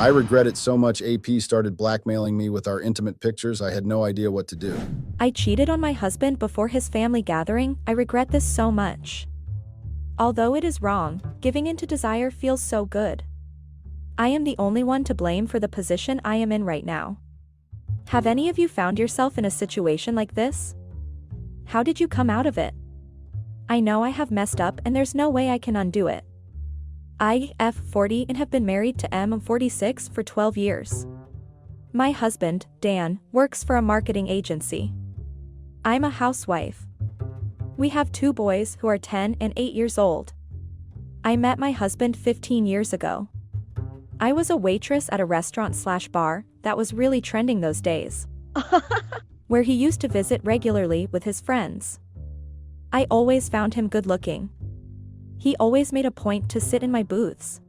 I regret it so much AP started blackmailing me with our intimate pictures. I had no idea what to do. I cheated on my husband before his family gathering. I regret this so much. Although it is wrong, giving in to desire feels so good. I am the only one to blame for the position I am in right now. Have any of you found yourself in a situation like this? How did you come out of it? I know I have messed up and there's no way I can undo it. I, 40 and have been married to 46 for 12 years. My husband, Dan, works for a marketing agency. I'm a housewife. We have 2 boys who are 10 and 8 years old. I met my husband 15 years ago. I was a waitress at a restaurant/bar that was really trending those days, where he used to visit regularly with his friends. I always found him good looking. He always made a point to sit in my booths.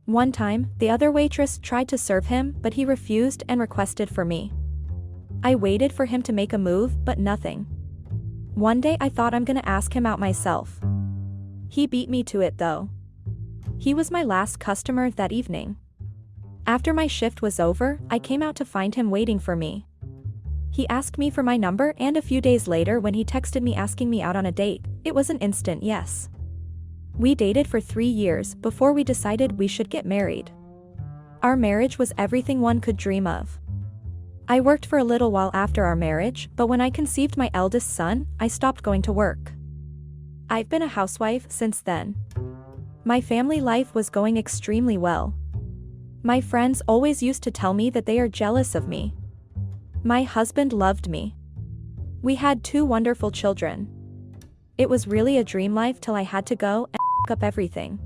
One time, the other waitress tried to serve him, but he refused and requested for me. I waited for him to make a move, but nothing. One day I thought I'm gonna ask him out myself. He beat me to it though. He was my last customer that evening. After my shift was over, I came out to find him waiting for me. He asked me for my number, and a few days later when he texted me asking me out on a date, it was an instant yes. We dated for 3 years before we decided we should get married. Our marriage was everything one could dream of. I worked for a little while after our marriage, but when I conceived my eldest son, I stopped going to work. I've been a housewife since then. My family life was going extremely well. My friends always used to tell me that they are jealous of me. My husband loved me. We had 2 wonderful children. It was really a dream life till I had to go and up everything.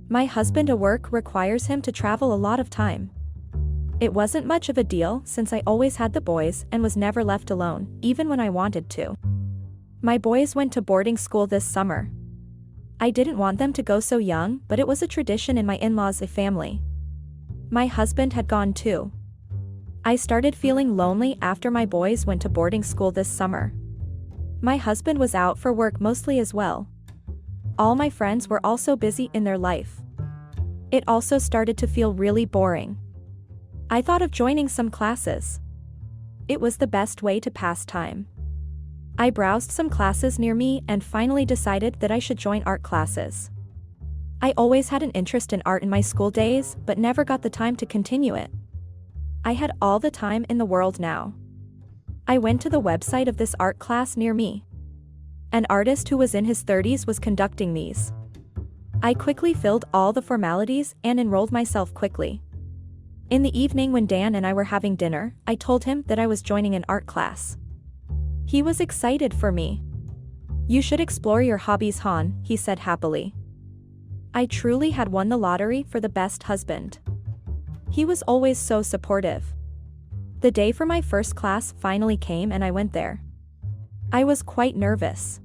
My husband at work requires him to travel a lot of time. It wasn't much of a deal since I always had the boys and was never left alone, even when I wanted to. My boys went to boarding school this summer. I didn't want them to go so young, but it was a tradition in my in-laws' family. My husband had gone too. I started feeling lonely after my boys went to boarding school this summer. My husband was out for work mostly as well. All my friends were also busy in their life. It also started to feel really boring. I thought of joining some classes. It was the best way to pass time. I browsed some classes near me and finally decided that I should join art classes. I always had an interest in art in my school days, but never got the time to continue it. I had all the time in the world now. I went to the website of this art class near me. An artist who was in his 30s was conducting these. I quickly filled all the formalities and enrolled myself quickly. In the evening when Dan and I were having dinner, I told him that I was joining an art class. He was excited for me. "You should explore your hobbies, Han," he said happily. I truly had won the lottery for the best husband. He was always so supportive. The day for my first class finally came and I went there. I was quite nervous.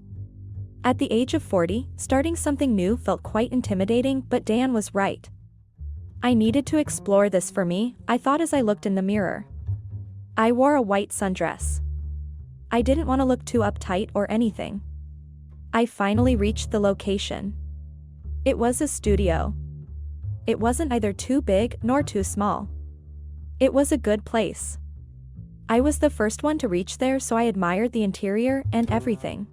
At the age of 40, starting something new felt quite intimidating, but Dan was right. I needed to explore this for me, I thought as I looked in the mirror. I wore a white sundress. I didn't want to look too uptight or anything. I finally reached the location. It was a studio. It wasn't either too big nor too small. It was a good place. I was the first one to reach there, so I admired the interior and everything.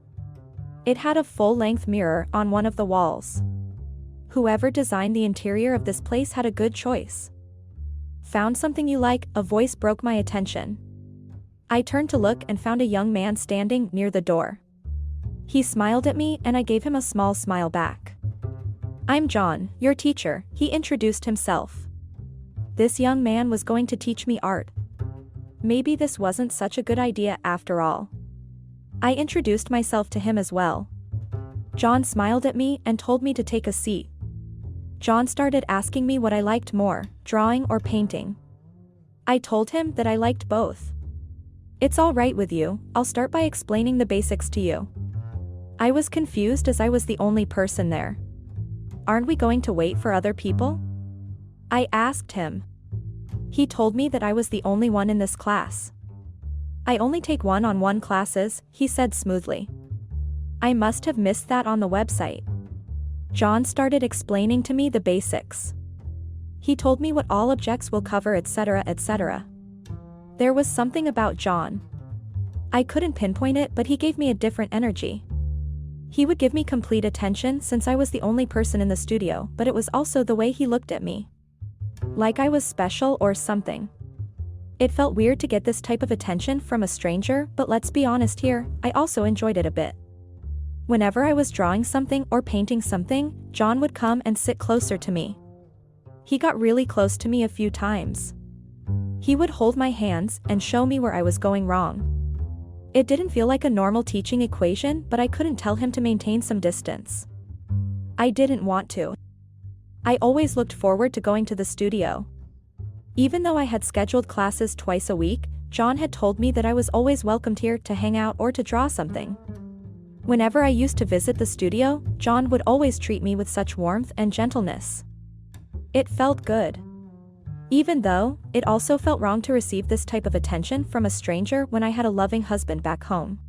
It had a full-length mirror on one of the walls. Whoever designed the interior of this place had a good choice. "Found something you like?" a voice broke my attention. I turned to look and found a young man standing near the door. He smiled at me and I gave him a small smile back. "I'm John, your teacher," he introduced himself. This young man was going to teach me art. Maybe this wasn't such a good idea after all. I introduced myself to him as well. John smiled at me and told me to take a seat. John started asking me what I liked more, drawing or painting. I told him that I liked both. "It's all right with you, I'll start by explaining the basics to you." I was confused as I was the only person there. "Aren't we going to wait for other people?" I asked him. He told me that I was the only one in this class. "I only take one-on-one classes," he said smoothly. I must have missed that on the website. John started explaining to me the basics. He told me what all objects will cover, etc., etc. There was something about John. I couldn't pinpoint it, but he gave me a different energy. He would give me complete attention since I was the only person in the studio, but it was also the way he looked at me. Like I was special or something. It felt weird to get this type of attention from a stranger, but let's be honest here, I also enjoyed it a bit. Whenever I was drawing something or painting something, John would come and sit closer to me. He got really close to me a few times. He would hold my hands and show me where I was going wrong. It didn't feel like a normal teaching equation, but I couldn't tell him to maintain some distance. I didn't want to. I always looked forward to going to the studio. Even though I had scheduled classes twice a week, John had told me that I was always welcomed here to hang out or to draw something. Whenever I used to visit the studio, John would always treat me with such warmth and gentleness. It felt good. Even though, it also felt wrong to receive this type of attention from a stranger when I had a loving husband back home.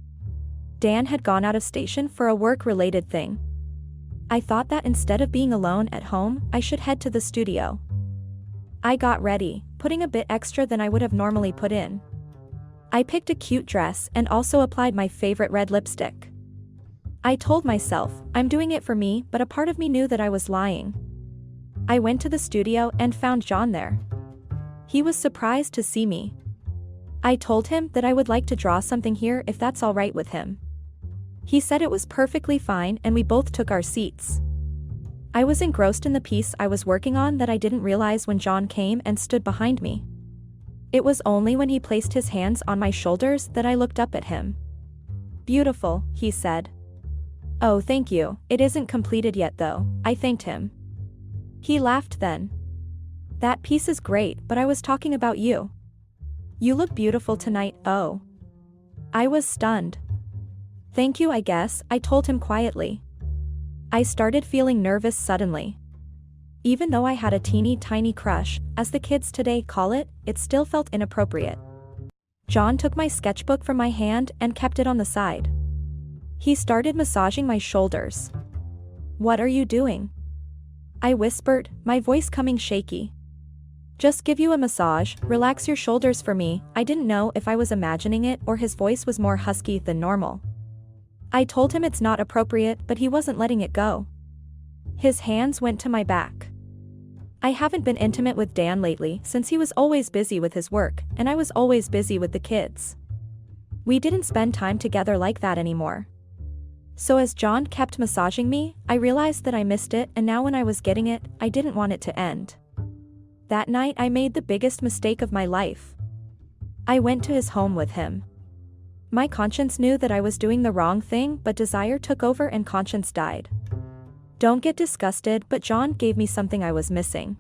Dan had gone out of station for a work-related thing. I thought that instead of being alone at home, I should head to the studio. I got ready, putting a bit extra than I would have normally put in. I picked a cute dress and also applied my favorite red lipstick. I told myself, I'm doing it for me, but a part of me knew that I was lying. I went to the studio and found John there. He was surprised to see me. I told him that I would like to draw something here if that's all right with him. He said it was perfectly fine and we both took our seats. I was engrossed in the piece I was working on that I didn't realize when John came and stood behind me. It was only when he placed his hands on my shoulders that I looked up at him. Beautiful, he said. Oh, thank you, it isn't completed yet though, I thanked him. He laughed then. That piece is great, but I was talking about you. You look beautiful tonight, oh. I was stunned. Thank you, I guess, I told him quietly. I started feeling nervous suddenly. Even though I had a teeny tiny crush, as the kids today call it, it still felt inappropriate. John took my sketchbook from my hand and kept it on the side. He started massaging my shoulders. What are you doing? I whispered, my voice coming shaky. Just give you a massage, relax your shoulders for me. I didn't know if I was imagining it or his voice was more husky than normal. I told him it's not appropriate, but he wasn't letting it go. His hands went to my back. I haven't been intimate with Dan lately since he was always busy with his work, and I was always busy with the kids. We didn't spend time together like that anymore. So as John kept massaging me, I realized that I missed it, and now when I was getting it, I didn't want it to end. That night I made the biggest mistake of my life. I went to his home with him. My conscience knew that I was doing the wrong thing, but desire took over and conscience died. Don't get disgusted, but John gave me something I was missing.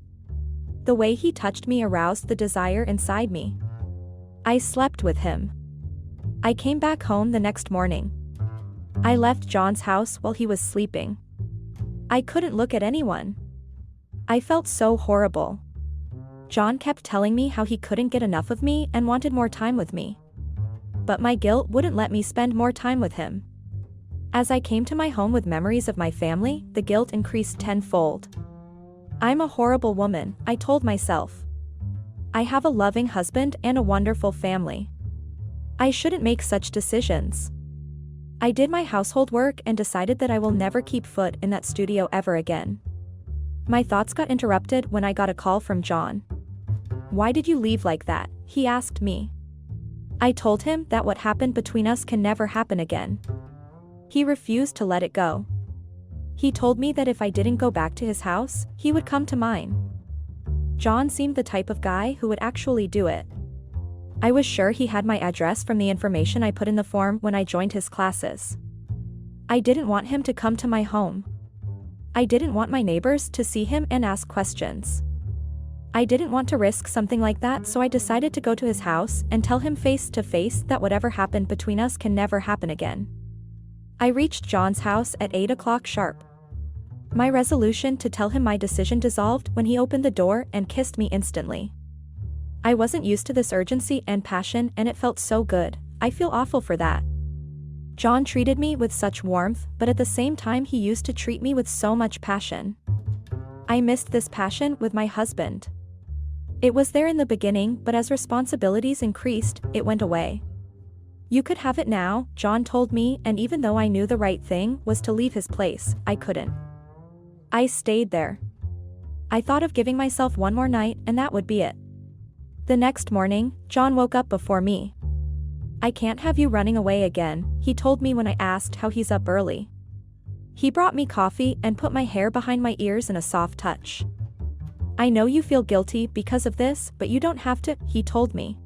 The way he touched me aroused the desire inside me. I slept with him. I came back home the next morning. I left John's house while he was sleeping. I couldn't look at anyone. I felt so horrible. John kept telling me how he couldn't get enough of me and wanted more time with me. But my guilt wouldn't let me spend more time with him. As I came to my home with memories of my family, the guilt increased tenfold. I'm a horrible woman, I told myself. I have a loving husband and a wonderful family. I shouldn't make such decisions. I did my household work and decided that I will never keep foot in that studio ever again. My thoughts got interrupted when I got a call from John. Why did you leave like that? He asked me. I told him that what happened between us can never happen again. He refused to let it go. He told me that if I didn't go back to his house, he would come to mine. John seemed the type of guy who would actually do it. I was sure he had my address from the information I put in the form when I joined his classes. I didn't want him to come to my home. I didn't want my neighbors to see him and ask questions. I didn't want to risk something like that, so I decided to go to his house and tell him face to face that whatever happened between us can never happen again. I reached John's house at 8 o'clock sharp. My resolution to tell him my decision dissolved when he opened the door and kissed me instantly. I wasn't used to this urgency and passion, and it felt so good. I feel awful for that. John treated me with such warmth, but at the same time he used to treat me with so much passion. I missed this passion with my husband. It was there in the beginning, but as responsibilities increased, it went away. You could have it now, John told me, and even though I knew the right thing was to leave his place, I couldn't. I stayed there. I thought of giving myself one more night and that would be it. The next morning, John woke up before me. I can't have you running away again, he told me when I asked how he's up early. He brought me coffee and put my hair behind my ears in a soft touch. I know you feel guilty because of this, but you don't have to, he told me.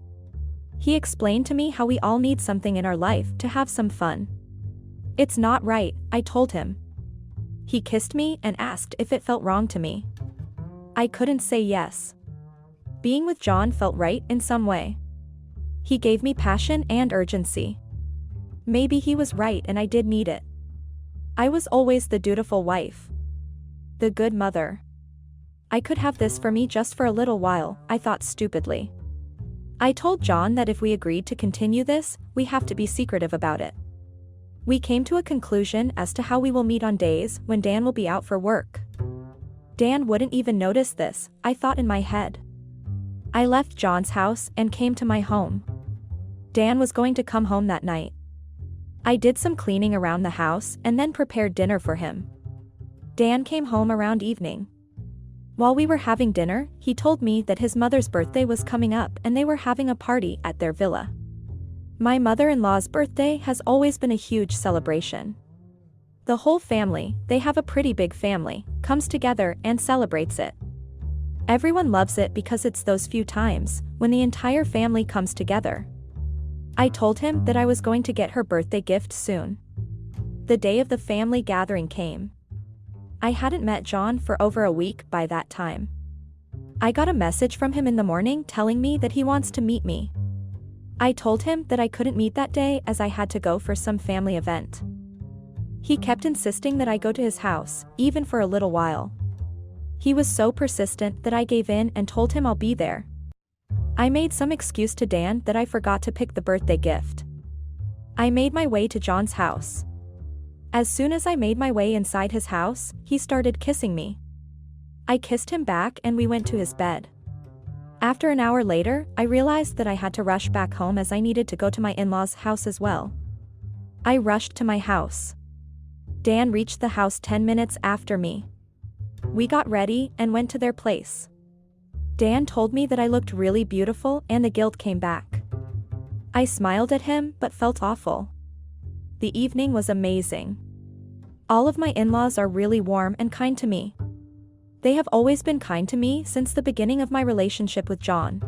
He explained to me how we all need something in our life to have some fun. It's not right, I told him. He kissed me and asked if it felt wrong to me. I couldn't say yes. Being with John felt right in some way. He gave me passion and urgency. Maybe he was right and I did need it. I was always the dutiful wife. The good mother. I could have this for me just for a little while, I thought stupidly. I told John that if we agreed to continue this, we have to be secretive about it. We came to a conclusion as to how we will meet on days when Dan will be out for work. Dan wouldn't even notice this, I thought in my head. I left John's house and came to my home. Dan was going to come home that night. I did some cleaning around the house and then prepared dinner for him. Dan came home around evening. While we were having dinner, he told me that his mother's birthday was coming up and they were having a party at their villa. My mother-in-law's birthday has always been a huge celebration. The whole family, they have a pretty big family, comes together and celebrates it. Everyone loves it because it's those few times when the entire family comes together. I told him that I was going to get her birthday gift soon. The day of the family gathering came. I hadn't met John for over a week by that time. I got a message from him in the morning telling me that he wants to meet me. I told him that I couldn't meet that day as I had to go for some family event. He kept insisting that I go to his house, even for a little while. He was so persistent that I gave in and told him I'll be there. I made some excuse to Dan that I forgot to pick the birthday gift. I made my way to John's house. As soon as I made my way inside his house, he started kissing me. I kissed him back and we went to his bed. After an hour later, I realized that I had to rush back home as I needed to go to my in-laws' house as well. I rushed to my house. Dan reached the house 10 minutes after me. We got ready and went to their place. Dan told me that I looked really beautiful and the guilt came back. I smiled at him but felt awful. The evening was amazing. All of my in-laws are really warm and kind to me. They have always been kind to me since the beginning of my relationship with John.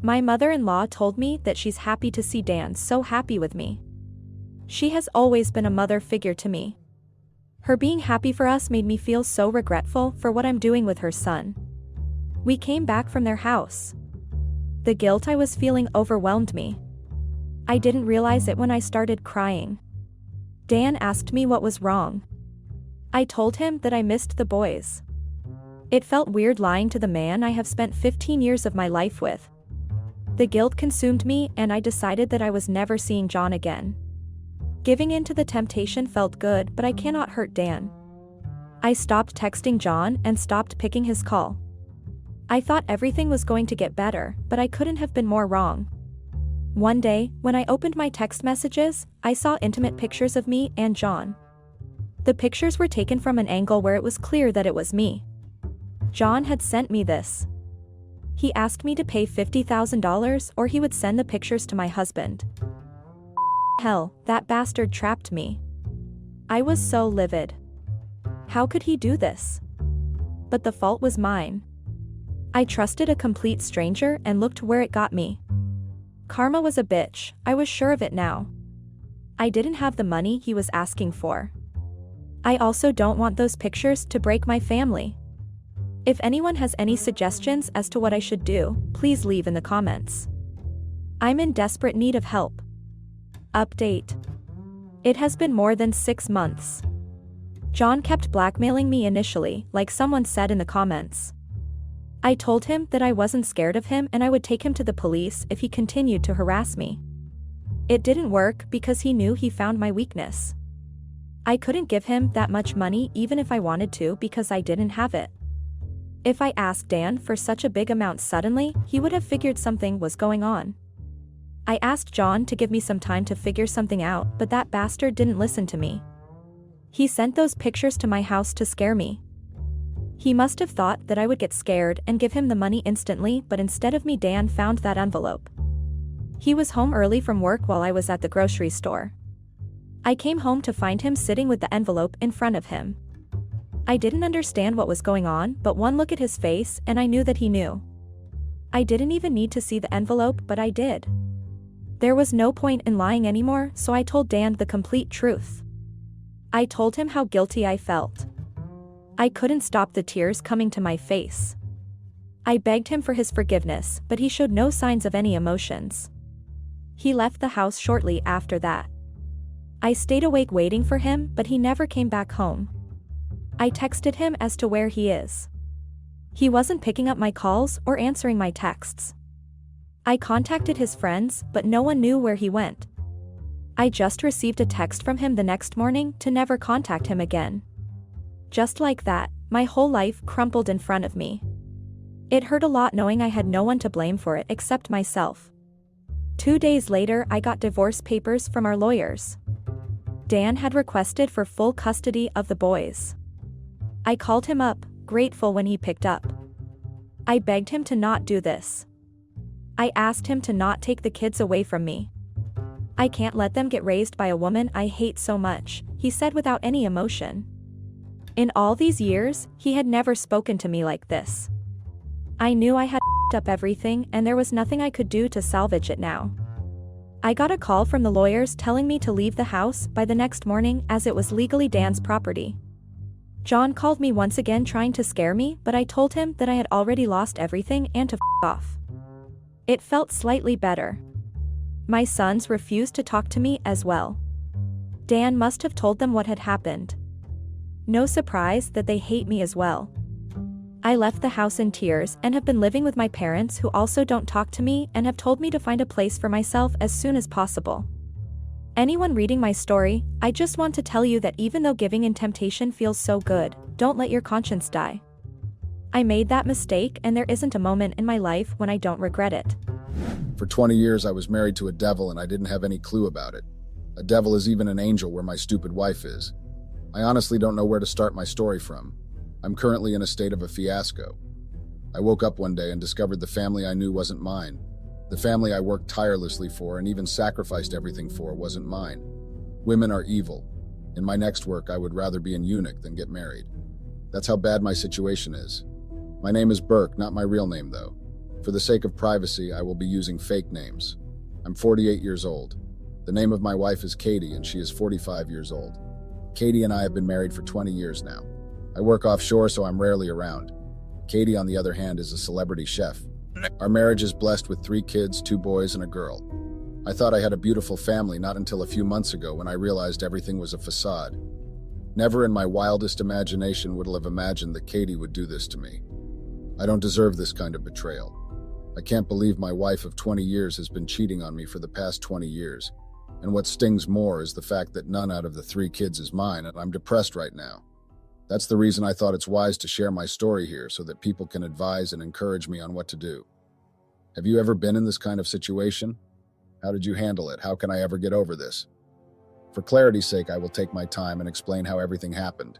My mother-in-law told me that she's happy to see Dan so happy with me. She has always been a mother figure to me. Her being happy for us made me feel so regretful for what I'm doing with her son. We came back from their house. The guilt I was feeling overwhelmed me. I didn't realize it when I started crying. Dan asked me what was wrong. I told him that I missed the boys. It felt weird lying to the man I have spent 15 years of my life with. The guilt consumed me and I decided that I was never seeing John again. Giving in to the temptation felt good, but I cannot hurt Dan. I stopped texting John and stopped picking his call. I thought everything was going to get better, but I couldn't have been more wrong. One day, when I opened my text messages, I saw intimate pictures of me and John. The pictures were taken from an angle where it was clear that it was me. John had sent me this. He asked me to pay $50,000 or he would send the pictures to my husband. Hell, that bastard trapped me. I was so livid. How could he do this? But the fault was mine. I trusted a complete stranger and looked where it got me. Karma was a bitch, I was sure of it now. I didn't have the money he was asking for. I also don't want those pictures to break my family. If anyone has any suggestions as to what I should do, please leave in the comments. I'm in desperate need of help. Update. It has been more than 6 months. John kept blackmailing me initially, like someone said in the comments. I told him that I wasn't scared of him and I would take him to the police if he continued to harass me. It didn't work because he knew he found my weakness. I couldn't give him that much money even if I wanted to because I didn't have it. If I asked Dan for such a big amount suddenly, he would have figured something was going on. I asked John to give me some time to figure something out, but that bastard didn't listen to me. He sent those pictures to my house to scare me. He must have thought that I would get scared and give him the money instantly, but instead of me, Dan found that envelope. He was home early from work while I was at the grocery store. I came home to find him sitting with the envelope in front of him. I didn't understand what was going on, but one look at his face and I knew that he knew. I didn't even need to see the envelope, but I did. There was no point in lying anymore, so I told Dan the complete truth. I told him how guilty I felt. I couldn't stop the tears coming to my face. I begged him for his forgiveness, but he showed no signs of any emotions. He left the house shortly after that. I stayed awake waiting for him, but he never came back home. I texted him as to where he is. He wasn't picking up my calls or answering my texts. I contacted his friends, but no one knew where he went. I just received a text from him the next morning to never contact him again. Just like that, my whole life crumpled in front of me. It hurt a lot knowing I had no one to blame for it except myself. 2 days later, I got divorce papers from our lawyers. Dan had requested for full custody of the boys. I called him up, grateful when he picked up. I begged him to not do this. I asked him to not take the kids away from me. I can't let them get raised by a woman I hate so much, he said without any emotion. In all these years, he had never spoken to me like this. I knew I had f***ed up everything and there was nothing I could do to salvage it now. I got a call from the lawyers telling me to leave the house by the next morning as it was legally Dan's property. John called me once again trying to scare me, but I told him that I had already lost everything and to f*** off. It felt slightly better. My sons refused to talk to me as well. Dan must have told them what had happened. No surprise that they hate me as well. I left the house in tears and have been living with my parents who also don't talk to me and have told me to find a place for myself as soon as possible. Anyone reading my story, I just want to tell you that even though giving in temptation feels so good, don't let your conscience die. I made that mistake and there isn't a moment in my life when I don't regret it. For 20 years I was married to a devil and I didn't have any clue about it. A devil is even an angel where my stupid wife is. I honestly don't know where to start my story from. I'm currently in a state of a fiasco. I woke up one day and discovered the family I knew wasn't mine. The family I worked tirelessly for and even sacrificed everything for wasn't mine. Women are evil. In my next work, I would rather be an eunuch than get married. That's how bad my situation is. My name is Burke, not my real name though. For the sake of privacy, I will be using fake names. I'm 48 years old. The name of my wife is Katie and she is 45 years old. Katie and I have been married for 20 years now. I work offshore, so I'm rarely around. Katie, on the other hand, is a celebrity chef. Our marriage is blessed with 3 kids, 2 boys and a girl. I thought I had a beautiful family not until a few months ago when I realized everything was a facade. Never in my wildest imagination would I have imagined that Katie would do this to me. I don't deserve this kind of betrayal. I can't believe my wife of 20 years has been cheating on me for the past 20 years. And what stings more is the fact that none out of the 3 kids is mine, and I'm depressed right now. That's the reason I thought it's wise to share my story here so that people can advise and encourage me on what to do. Have you ever been in this kind of situation? How did you handle it? How can I ever get over this? For clarity's sake, I will take my time and explain how everything happened.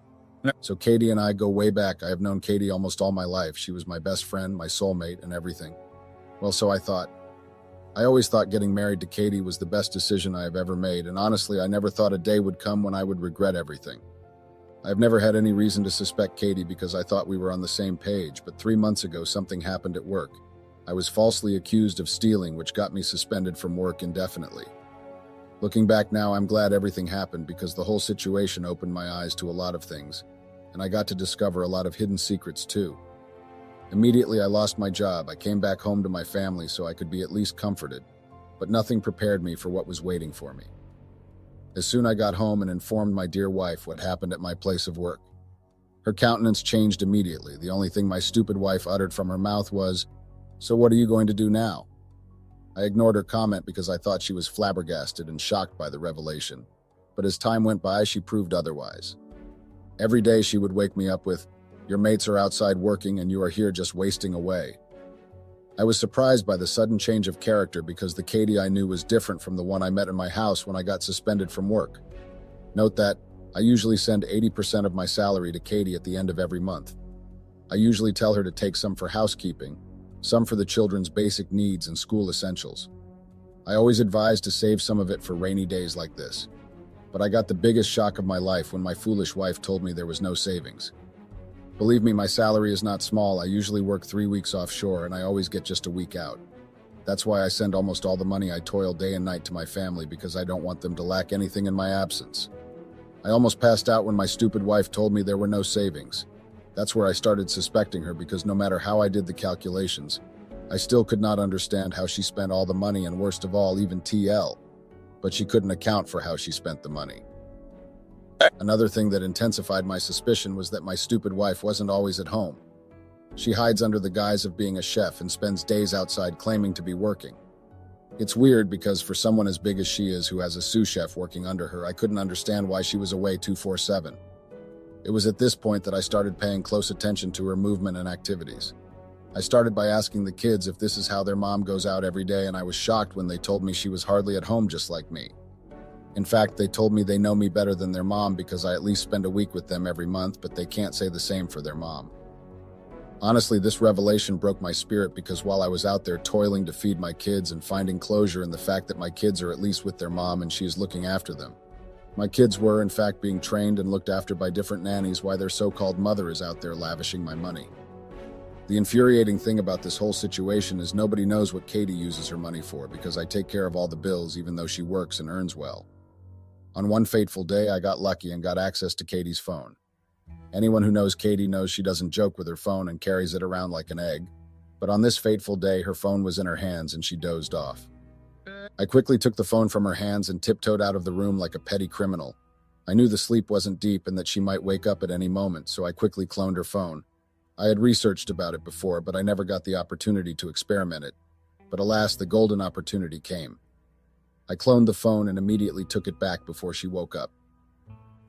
So Katie and I go way back. I have known Katie almost all my life. She was my best friend, my soulmate, and everything. Well, so I thought. I always thought getting married to Katie was the best decision I have ever made, and honestly, I never thought a day would come when I would regret everything. I've never had any reason to suspect Katie because I thought we were on the same page, but 3 months ago something happened at work. I was falsely accused of stealing, which got me suspended from work indefinitely. Looking back now, I'm glad everything happened because the whole situation opened my eyes to a lot of things, and I got to discover a lot of hidden secrets too. Immediately, I lost my job. I came back home to my family so I could be at least comforted, but nothing prepared me for what was waiting for me. As soon as I got home and informed my dear wife what happened at my place of work, her countenance changed immediately. The only thing my stupid wife uttered from her mouth was, "So what are you going to do now?" I ignored her comment because I thought she was flabbergasted and shocked by the revelation, but as time went by, she proved otherwise. Every day she would wake me up with, Your mates are outside working and you are here just wasting away. I was surprised by the sudden change of character because the Katie I knew was different from the one I met in my house when I got suspended from work. Note that I usually send 80% of my salary to Katie at the end of every month. I usually tell her to take some for housekeeping, some for the children's basic needs and school essentials. I always advise to save some of it for rainy days like this. But I got the biggest shock of my life when my foolish wife told me there was no savings. Believe me, my salary is not small. I usually work 3 weeks offshore and I always get just a week out. That's why I send almost all the money I toil day and night to my family because I don't want them to lack anything in my absence. I almost passed out when my stupid wife told me there were no savings. That's where I started suspecting her because no matter how I did the calculations, I still could not understand how she spent all the money and worst of all, even TL. But she couldn't account for how she spent the money. Another thing that intensified my suspicion was that my stupid wife wasn't always at home. She hides under the guise of being a chef and spends days outside claiming to be working. It's weird because for someone as big as she is who has a sous chef working under her, I couldn't understand why she was away 24/7. It was at this point that I started paying close attention to her movement and activities. I started by asking the kids if this is how their mom goes out every day, and I was shocked when they told me she was hardly at home just like me. In fact, they told me they know me better than their mom because I at least spend a week with them every month, but they can't say the same for their mom. Honestly, this revelation broke my spirit because while I was out there toiling to feed my kids and finding closure in the fact that my kids are at least with their mom and she is looking after them, my kids were, in fact, being trained and looked after by different nannies while their so-called mother is out there lavishing my money. The infuriating thing about this whole situation is nobody knows what Katie uses her money for because I take care of all the bills even though she works and earns well. On one fateful day, I got lucky and got access to Katie's phone. Anyone who knows Katie knows she doesn't joke with her phone and carries it around like an egg. But on this fateful day, her phone was in her hands and she dozed off. I quickly took the phone from her hands and tiptoed out of the room like a petty criminal. I knew the sleep wasn't deep and that she might wake up at any moment, so I quickly cloned her phone. I had researched about it before, but I never got the opportunity to experiment it. But alas, the golden opportunity came. I cloned the phone and immediately took it back before she woke up.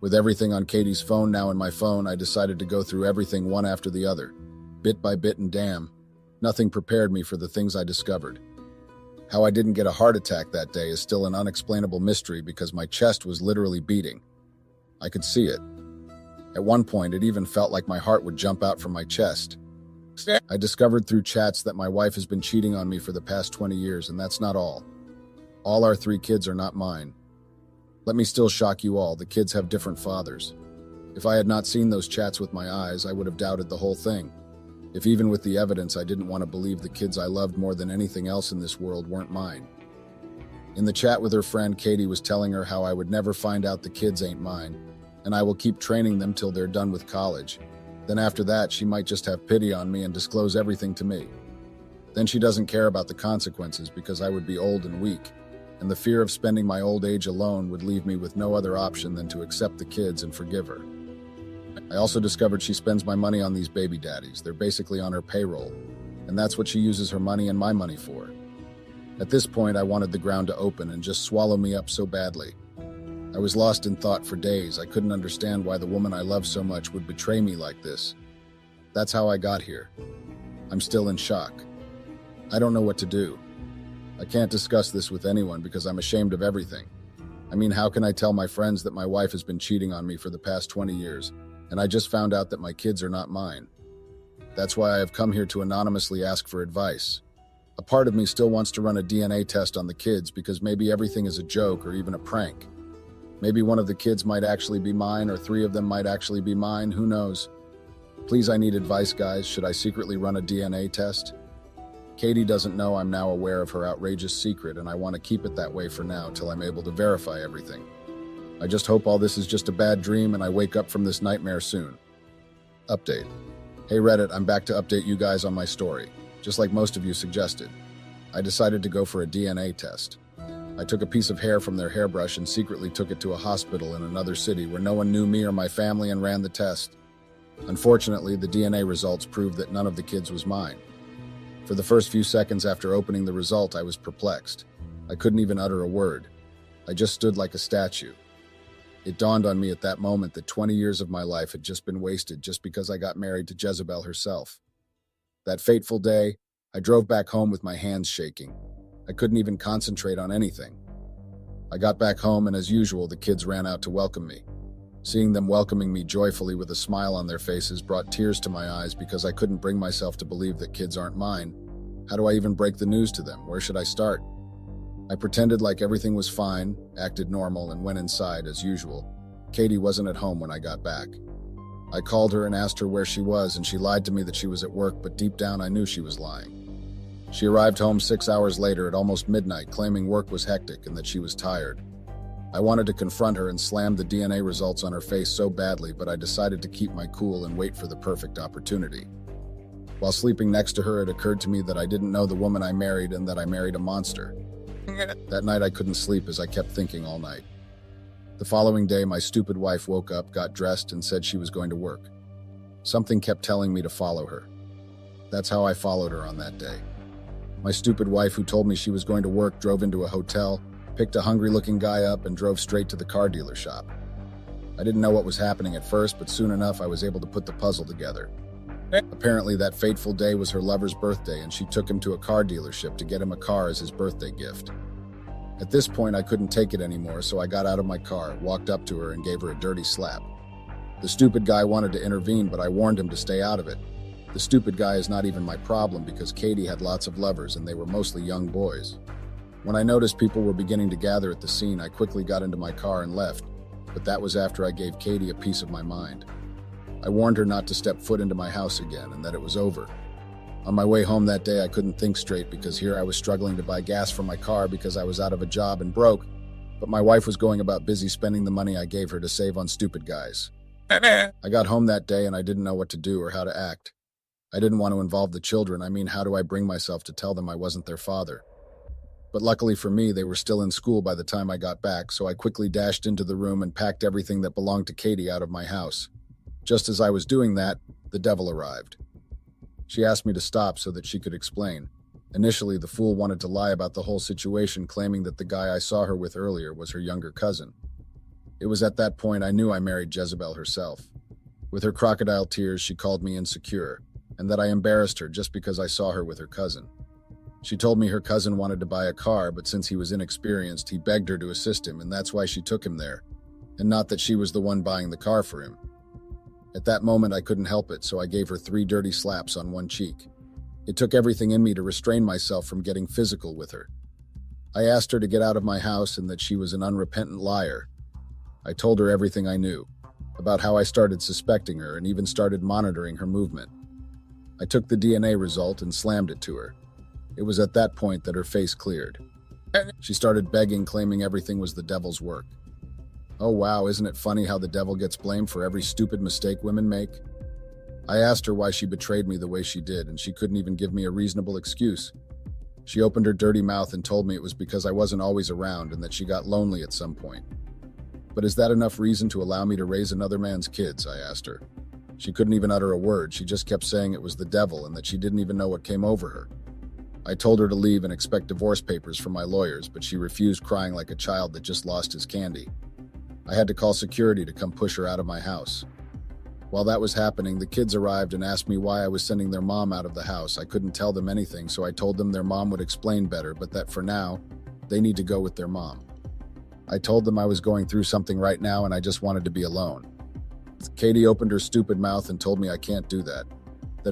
With everything on Katie's phone now in my phone, I decided to go through everything one after the other, bit by bit, and damn, nothing prepared me for the things I discovered. How I didn't get a heart attack that day is still an unexplainable mystery because my chest was literally beating. I could see it. At one point, it even felt like my heart would jump out from my chest. I discovered through chats that my wife has been cheating on me for the past 20 years, and that's not all. All our 3 kids are not mine. Let me still shock you all, the kids have different fathers. If I had not seen those chats with my eyes, I would have doubted the whole thing. If even with the evidence I didn't want to believe the kids I loved more than anything else in this world weren't mine. In the chat with her friend, Katie was telling her how I would never find out the kids ain't mine, and I will keep training them till they're done with college. Then after that, she might just have pity on me and disclose everything to me. Then she doesn't care about the consequences because I would be old and weak, and the fear of spending my old age alone would leave me with no other option than to accept the kids and forgive her. I also discovered she spends my money on these baby daddies. They're basically on her payroll, and that's what she uses her money and my money for. At this point, I wanted the ground to open and just swallow me up so badly. I was lost in thought for days. I couldn't understand why the woman I love so much would betray me like this. That's how I got here. I'm still in shock. I don't know what to do. I can't discuss this with anyone because I'm ashamed of everything. I mean, how can I tell my friends that my wife has been cheating on me for the past 20 years, and I just found out that my kids are not mine? That's why I have come here to anonymously ask for advice. A part of me still wants to run a DNA test on the kids because maybe everything is a joke or even a prank. Maybe one of the kids might actually be mine, or 3 of them might actually be mine, who knows? Please, I need advice, guys. Should I secretly run a DNA test? Katie doesn't know I'm now aware of her outrageous secret, and I want to keep it that way for now till I'm able to verify everything. I just hope all this is just a bad dream and I wake up from this nightmare soon. Update. Hey Reddit, I'm back to update you guys on my story. Just like most of you suggested, I decided to go for a DNA test. I took a piece of hair from their hairbrush and secretly took it to a hospital in another city where no one knew me or my family and ran the test. Unfortunately, the DNA results proved that none of the kids was mine. For the first few seconds after opening the result, I was perplexed. I couldn't even utter a word. I just stood like a statue. It dawned on me at that moment that 20 years of my life had just been wasted just because I got married to Jezebel herself. That fateful day, I drove back home with my hands shaking. I couldn't even concentrate on anything. I got back home, and as usual, the kids ran out to welcome me. Seeing them welcoming me joyfully with a smile on their faces brought tears to my eyes because I couldn't bring myself to believe that kids aren't mine. How do I even break the news to them? Where should I start? I pretended like everything was fine, acted normal, and went inside as usual. Katie wasn't at home when I got back. I called her and asked her where she was, and she lied to me that she was at work, but deep down I knew she was lying. She arrived home 6 hours later at almost midnight, claiming work was hectic and that she was tired. I wanted to confront her and slam the DNA results on her face so badly, but I decided to keep my cool and wait for the perfect opportunity. While sleeping next to her, it occurred to me that I didn't know the woman I married and that I married a monster. That night I couldn't sleep as I kept thinking all night. The following day, my stupid wife woke up, got dressed, and said she was going to work. Something kept telling me to follow her. That's how I followed her on that day. My stupid wife, who told me she was going to work, drove into a hotel, picked a hungry-looking guy up, and drove straight to the car dealer shop. I didn't know what was happening at first, but soon enough I was able to put the puzzle together. Apparently that fateful day was her lover's birthday, and she took him to a car dealership to get him a car as his birthday gift. At this point, I couldn't take it anymore, so I got out of my car, walked up to her, and gave her a dirty slap. The stupid guy wanted to intervene, but I warned him to stay out of it. The stupid guy is not even my problem because Katie had lots of lovers and they were mostly young boys. When I noticed people were beginning to gather at the scene, I quickly got into my car and left, but that was after I gave Katie a piece of my mind. I warned her not to step foot into my house again and that it was over. On my way home that day, I couldn't think straight because here I was struggling to buy gas for my car because I was out of a job and broke, but my wife was going about busy spending the money I gave her to save on stupid guys. I got home that day and I didn't know what to do or how to act. I didn't want to involve the children. How do I bring myself to tell them I wasn't their father? But luckily for me, they were still in school by the time I got back, so I quickly dashed into the room and packed everything that belonged to Katie out of my house. Just as I was doing that, the devil arrived. She asked me to stop so that she could explain. Initially, the fool wanted to lie about the whole situation, claiming that the guy I saw her with earlier was her younger cousin. It was at that point I knew I married Jezebel herself. With her crocodile tears, she called me insecure, and that I embarrassed her just because I saw her with her cousin. She told me her cousin wanted to buy a car, but since he was inexperienced, he begged her to assist him, and that's why she took him there, and not that she was the one buying the car for him. At that moment, I couldn't help it, so I gave her 3 dirty slaps on one cheek. It took everything in me to restrain myself from getting physical with her. I asked her to get out of my house and that she was an unrepentant liar. I told her everything I knew, about how I started suspecting her and even started monitoring her movement. I took the DNA result and slammed it to her. It was at that point that her face cleared. She started begging, claiming everything was the devil's work. Oh wow, isn't it funny how the devil gets blamed for every stupid mistake women make? I asked her why she betrayed me the way she did, and she couldn't even give me a reasonable excuse. She opened her dirty mouth and told me it was because I wasn't always around and that she got lonely at some point. But is that enough reason to allow me to raise another man's kids? I asked her. She couldn't even utter a word. She just kept saying it was the devil and that she didn't even know what came over her. I told her to leave and expect divorce papers from my lawyers, but she refused, crying like a child that just lost his candy. I had to call security to come push her out of my house. While that was happening, the kids arrived and asked me why I was sending their mom out of the house. I couldn't tell them anything, so I told them their mom would explain better, but that for now, they need to go with their mom. I told them I was going through something right now and I just wanted to be alone. Katie opened her stupid mouth and told me I can't do that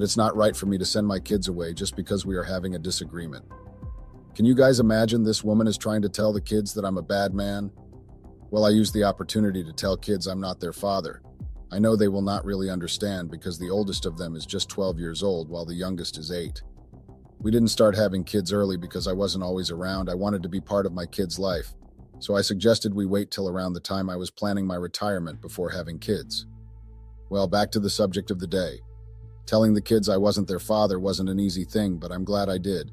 it's not right for me to send my kids away just because we are having a disagreement. Can you guys imagine this woman is trying to tell the kids that I'm a bad man? Well, I used the opportunity to tell kids I'm not their father. I know they will not really understand because the oldest of them is just 12 years old while the youngest is 8. We didn't start having kids early because I wasn't always around. I wanted to be part of my kids' life. So I suggested we wait till around the time I was planning my retirement before having kids. Well, back to the subject of the day. Telling the kids I wasn't their father wasn't an easy thing, but I'm glad I did.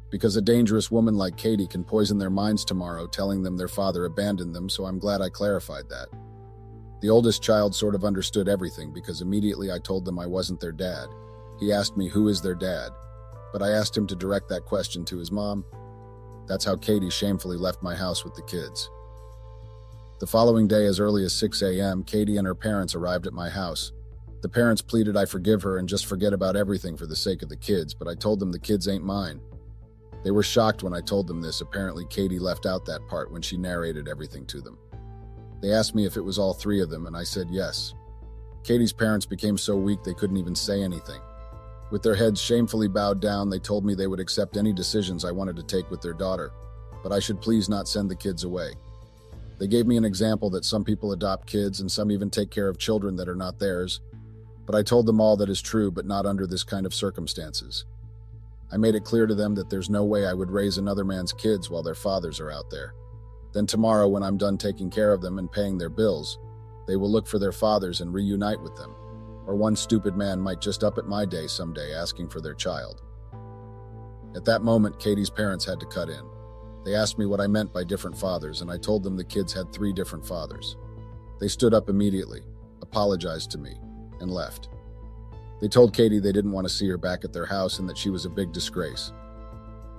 Because a dangerous woman like Katie can poison their minds tomorrow, telling them their father abandoned them, so I'm glad I clarified that. The oldest child sort of understood everything because immediately I told them I wasn't their dad. He asked me who is their dad, but I asked him to direct that question to his mom. That's how Katie shamefully left my house with the kids. The following day, as early as 6 a.m., Katie and her parents arrived at my house. The parents pleaded I forgive her and just forget about everything for the sake of the kids, but I told them the kids ain't mine. They were shocked when I told them this. Apparently, Katie left out that part when she narrated everything to them. They asked me if it was all three of them, and I said yes. Katie's parents became so weak they couldn't even say anything. With their heads shamefully bowed down, they told me they would accept any decisions I wanted to take with their daughter, but I should please not send the kids away. They gave me an example that some people adopt kids and some even take care of children that are not theirs, but I told them all that is true, but not under this kind of circumstances. I made it clear to them that there's no way I would raise another man's kids while their fathers are out there. Then tomorrow, when I'm done taking care of them and paying their bills, they will look for their fathers and reunite with them. Or one stupid man might just up at my day someday asking for their child. At that moment, Katie's parents had to cut in. They asked me what I meant by different fathers, and I told them the kids had 3 different fathers. They stood up immediately, apologized to me, and left. They told Katie they didn't want to see her back at their house and that she was a big disgrace.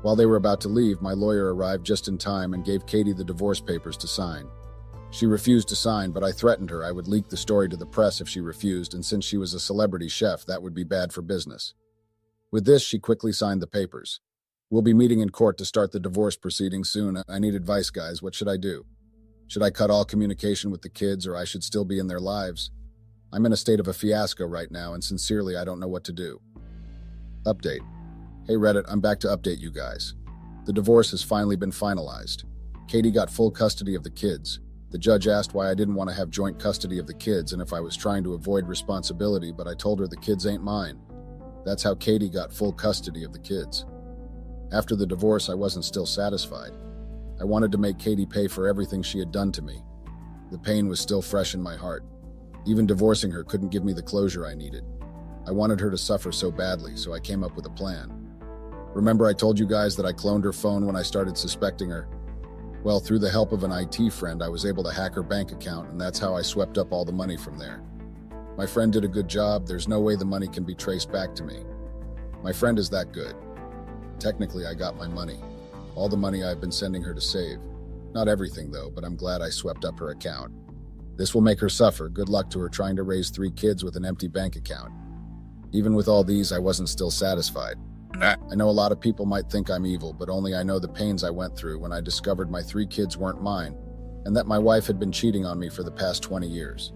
While they were about to leave, my lawyer arrived just in time and gave Katie the divorce papers to sign. She refused to sign, but I threatened her I would leak the story to the press if she refused, and since she was a celebrity chef, that would be bad for business. With this, she quickly signed the papers. We'll be meeting in court to start the divorce proceedings soon. I need advice, guys. What should I do? Should I cut all communication with the kids, or I should still be in their lives? I'm in a state of a fiasco right now, and sincerely, I don't know what to do. Update. Hey Reddit, I'm back to update you guys. The divorce has finally been finalized. Katie got full custody of the kids. The judge asked why I didn't want to have joint custody of the kids and if I was trying to avoid responsibility, but I told her the kids ain't mine. That's how Katie got full custody of the kids. After the divorce, I wasn't still satisfied. I wanted to make Katie pay for everything she had done to me. The pain was still fresh in my heart. Even divorcing her couldn't give me the closure I needed. I wanted her to suffer so badly, so I came up with a plan. Remember I told you guys that I cloned her phone when I started suspecting her? Well, through the help of an IT friend, I was able to hack her bank account, and that's how I swept up all the money from there. My friend did a good job. There's no way the money can be traced back to me. My friend is that good. Technically, I got my money. All the money I've been sending her to save. Not everything, though, but I'm glad I swept up her account. This will make her suffer. Good luck to her trying to raise 3 kids with an empty bank account. Even with all these, I wasn't still satisfied. I know a lot of people might think I'm evil, but only I know the pains I went through when I discovered my 3 kids weren't mine, and that my wife had been cheating on me for the past 20 years.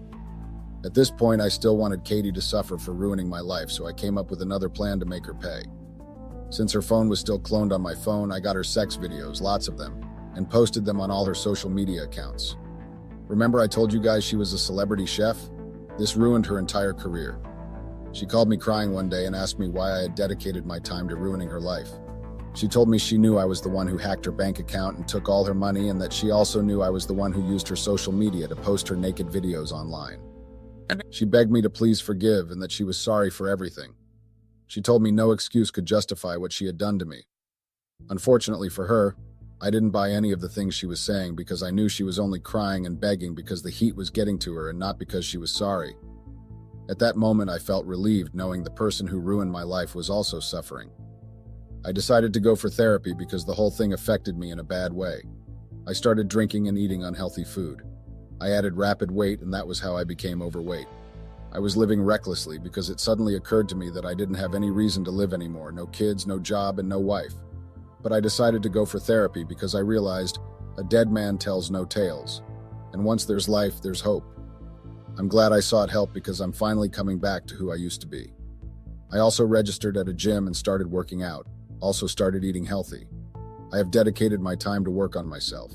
At this point, I still wanted Katie to suffer for ruining my life, so I came up with another plan to make her pay. Since her phone was still cloned on my phone, I got her sex videos, lots of them, and posted them on all her social media accounts. Remember I told you guys she was a celebrity chef? This ruined her entire career. She called me crying one day and asked me why I had dedicated my time to ruining her life. She told me she knew I was the one who hacked her bank account and took all her money, and that she also knew I was the one who used her social media to post her naked videos online. She begged me to please forgive and that she was sorry for everything. She told me no excuse could justify what she had done to me. Unfortunately for her, I didn't buy any of the things she was saying because I knew she was only crying and begging because the heat was getting to her and not because she was sorry. At that moment, I felt relieved knowing the person who ruined my life was also suffering. I decided to go for therapy because the whole thing affected me in a bad way. I started drinking and eating unhealthy food. I added rapid weight, and that was how I became overweight. I was living recklessly because it suddenly occurred to me that I didn't have any reason to live anymore, no kids, no job, and no wife. But I decided to go for therapy because I realized a dead man tells no tales. And once there's life, there's hope. I'm glad I sought help because I'm finally coming back to who I used to be. I also registered at a gym and started working out, also started eating healthy. I have dedicated my time to work on myself.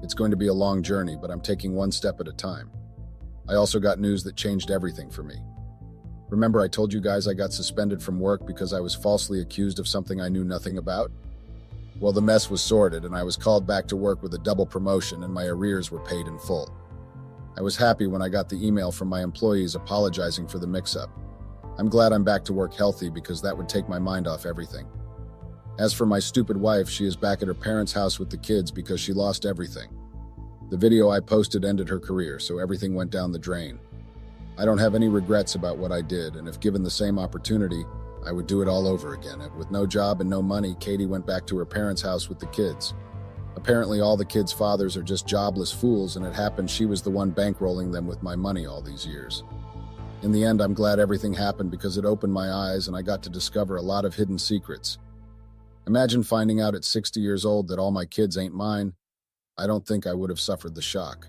It's going to be a long journey, but I'm taking one step at a time. I also got news that changed everything for me. Remember I told you guys I got suspended from work because I was falsely accused of something I knew nothing about? Well, the mess was sorted and I was called back to work with a double promotion and my arrears were paid in full. I was happy when I got the email from my employees apologizing for the mix-up. I'm glad I'm back to work healthy because that would take my mind off everything. As for my stupid wife, she is back at her parents' house with the kids because she lost everything. The video I posted ended her career, so everything went down the drain. I don't have any regrets about what I did, and if given the same opportunity, I would do it all over again. And with no job and no money, Katie went back to her parents' house with the kids. Apparently, all the kids' fathers are just jobless fools, and it happened she was the one bankrolling them with my money all these years. In the end, I'm glad everything happened because it opened my eyes and I got to discover a lot of hidden secrets. Imagine finding out at 60 years old that all my kids ain't mine. I don't think I would have suffered the shock.